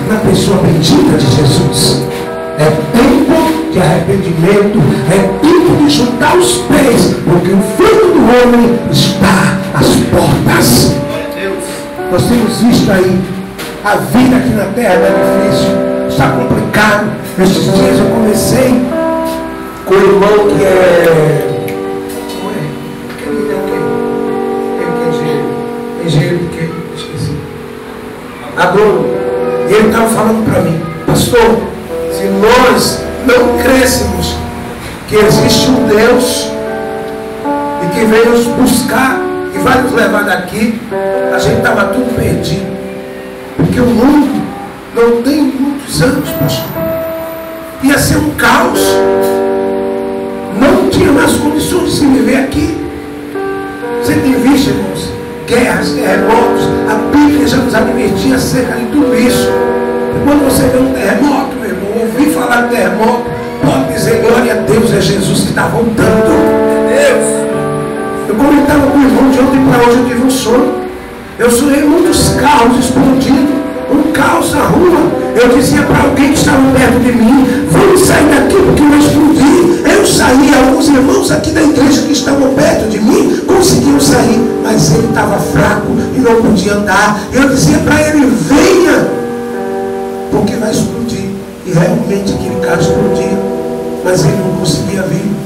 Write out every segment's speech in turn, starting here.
na pessoa bendita de Jesus. É tempo de arrependimento, é tempo de juntar os pés, porque o Filho do Homem está às portas. Nós temos visto aí, a vida aqui na terra é difícil, está complicado. Esses dias eu comecei com o irmão que é engenheiro de quê? Esqueci. Agrônomo. E ele estava falando para mim, pastor, se nós não crêssemos que existe um Deus e que veio nos buscar e vai nos levar daqui, a gente estava tudo perdido. Porque o mundo não tem muitos anos, pastor. Ia ser um caos. Não tinha mais condições de se viver aqui. Você tem visto, irmãos, guerras, terremotos. A Bíblia já nos advertia acerca de tudo isso. E quando você vê um terremoto, meu irmão, ouvir falar de terremoto, pode dizer glória a Deus, é Jesus que está voltando. Deus. Eu comentava com o irmão de ontem para hoje, eu tive um sonho. Eu sonhei muitos carros explodindo, um caos na rua. Eu dizia para alguém que estava perto de mim, vamos sair daqui porque vai explodir. Eu saí, alguns irmãos aqui da igreja que estavam perto de mim conseguiam sair, mas ele estava fraco e não podia andar. Eu dizia para ele, venha, porque vai explodir. E realmente aquele carro explodia, mas ele não conseguia vir.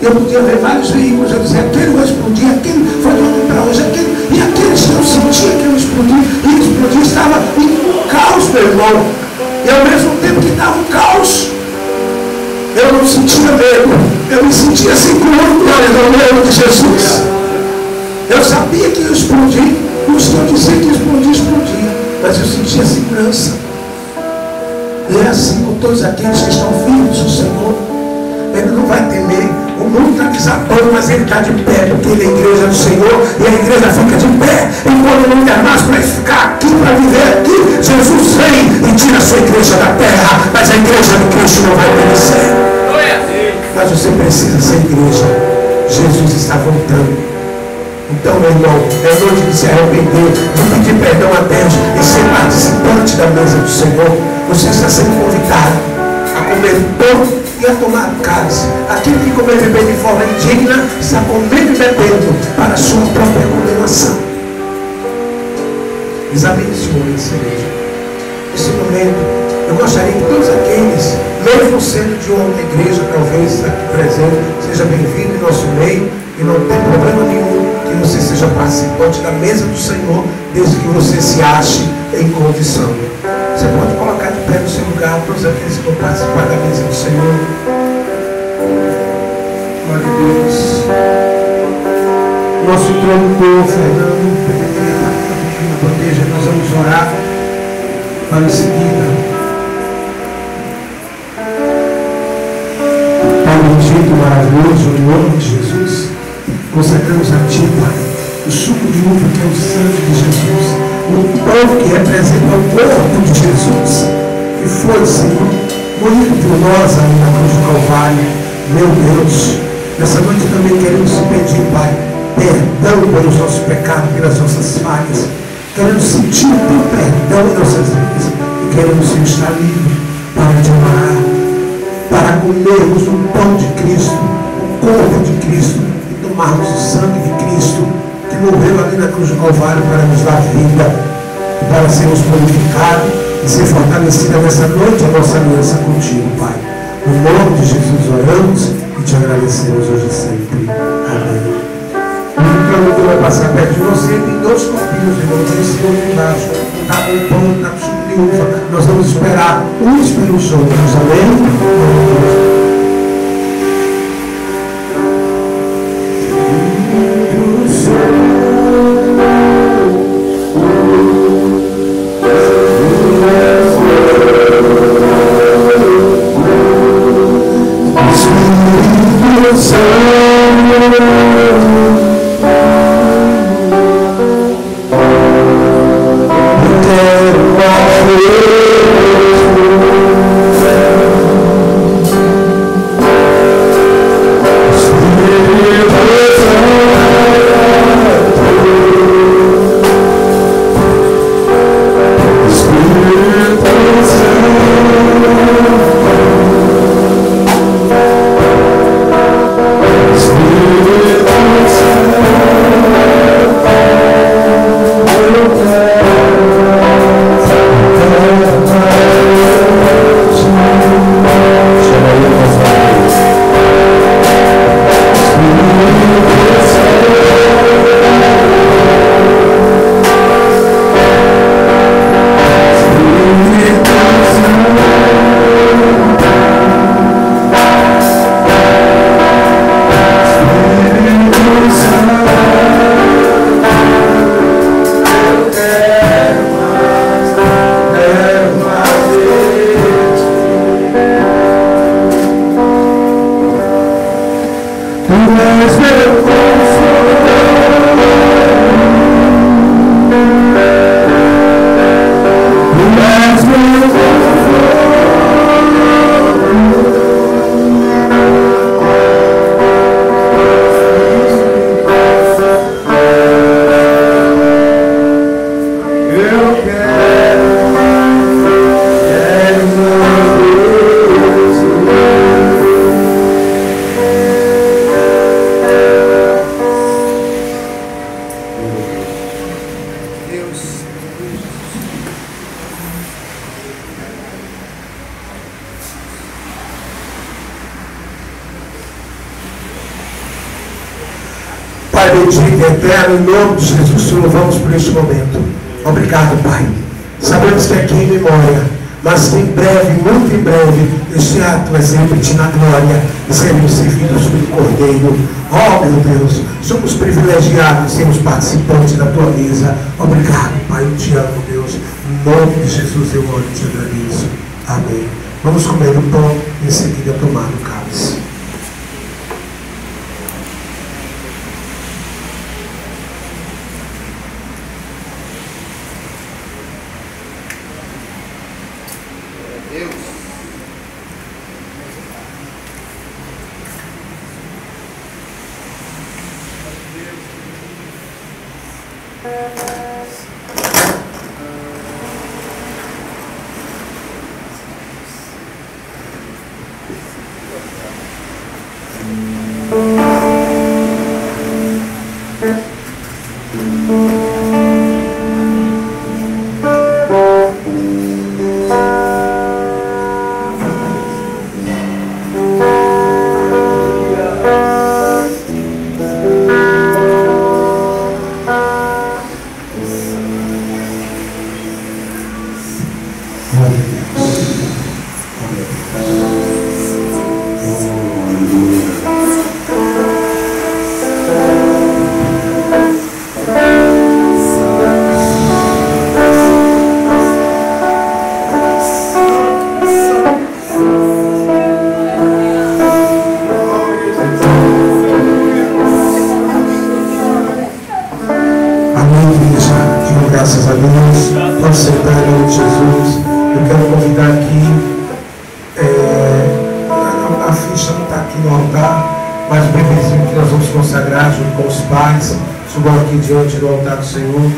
Eu podia ver vários veículos, eu dizia, aquele vai explodir, aquele foi de ontem para hoje, aquele, e aqueles que eu sentia que eu explodir, e explodir estava em um caos, meu irmão. E ao mesmo tempo que estava um caos, eu não sentia medo, eu me sentia seguro, glória ao nome de Jesus. Eu sabia que ia explodir, os que eu dizia que ia explodir, explodia, mas eu sentia segurança. E é assim com todos aqueles que estão firmes no Senhor. Ele não vai temer. O mundo está desabando, mas ele está de pé, porque ele é a igreja do Senhor, e a igreja fica de pé. E quando não der mais para ficar aqui, para viver aqui, Jesus vem e tira a sua igreja da terra, mas a igreja do Cristo não vai perecer. Mas você precisa ser igreja. Jesus está voltando. Então, meu irmão, é noite de se arrepender, de pedir perdão a Deus e ser participante da mesa do Senhor. Você está sendo convidado a comer pão e a tomar cálice. Aquele que comer e beber de forma indigna está comendo e bebendo para a sua própria condenação. Examine esse momento, igreja. Nesse momento, eu gostaria que todos aqueles, mesmo sendo de outra igreja, talvez aqui presente, seja bem-vindo em nosso meio, e não tem problema nenhum que você seja participante da mesa do Senhor, desde que você se ache em condição. Você pode colocar de pé no seu lugar, todos aqueles que vão participar da mesa do Senhor. Glória a Deus. Nosso introdutor, Fernando, proteja, nós vamos orar para em seguida. Pai bendito, maravilhoso, em nome de Jesus, consagramos a Ti, Pai, o suco de uva que é o sangue de Jesus. O pão que representa o corpo de Jesus, que foi, Senhor, morrido por nós ali na cruz do Calvário. Meu Deus, nessa noite também queremos te pedir, Pai, perdão pelos nossos pecados, pelas nossas falhas. Queremos sentir o teu perdão em nossas vidas e queremos estar livres para te amar, para comermos o pão de Cristo, o corpo de Cristo e tomarmos o sangue de Cristo, que morreu ali na cruz do Calvário para nos dar vida, para sermos purificados e ser fortalecida nessa noite a nossa aliança contigo, Pai. No nome de Jesus oramos e te agradecemos hoje e sempre. Amém. O introdutor vai passar perto de você, tem dois copinhos, irmãos, esse outro embaixo. Está com o pão, está com o suco de uva. Nós vamos esperar uns pelos outros, amém? Pai bendito e eterno, em nome de Jesus, te louvamos por este momento. Obrigado, Pai. Sabemos que aqui em memória, mas que em breve, muito em breve, este ato vai ser repetido na glória e seremos servidos pelo Cordeiro. Oh, meu Deus, somos privilegiados de sermos participantes da tua mesa. Obrigado, Pai, eu te amo, Deus. Em nome de Jesus eu oro e te agradeço. Amém. Vamos comer o pão e em seguida tomar o cálice. Graças a Deus, pode sentar em nome de Jesus. Eu quero convidar aqui, a ficha não está aqui no altar, mas o bebezinho que nós vamos consagrar junto com os pais, subam aqui diante do altar do Senhor.